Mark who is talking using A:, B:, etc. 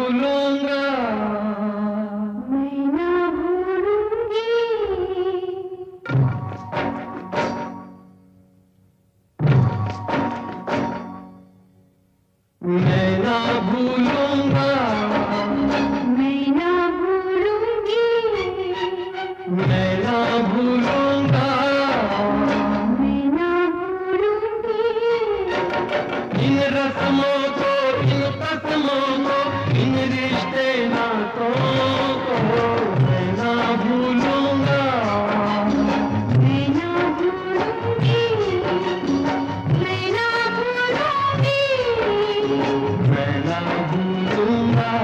A: भूलूंगा,
B: मैं ना भूलूंगी,
A: मैं ना भूलूंगा,
B: मैं ना भूलूंगी,
A: मैं ना भूलूंगा,
B: मैं ना भूलूंगी,
A: इन रस्मों को, इन कसमों को, इन रिश्ते नातों को मैं ना भूलूंगा।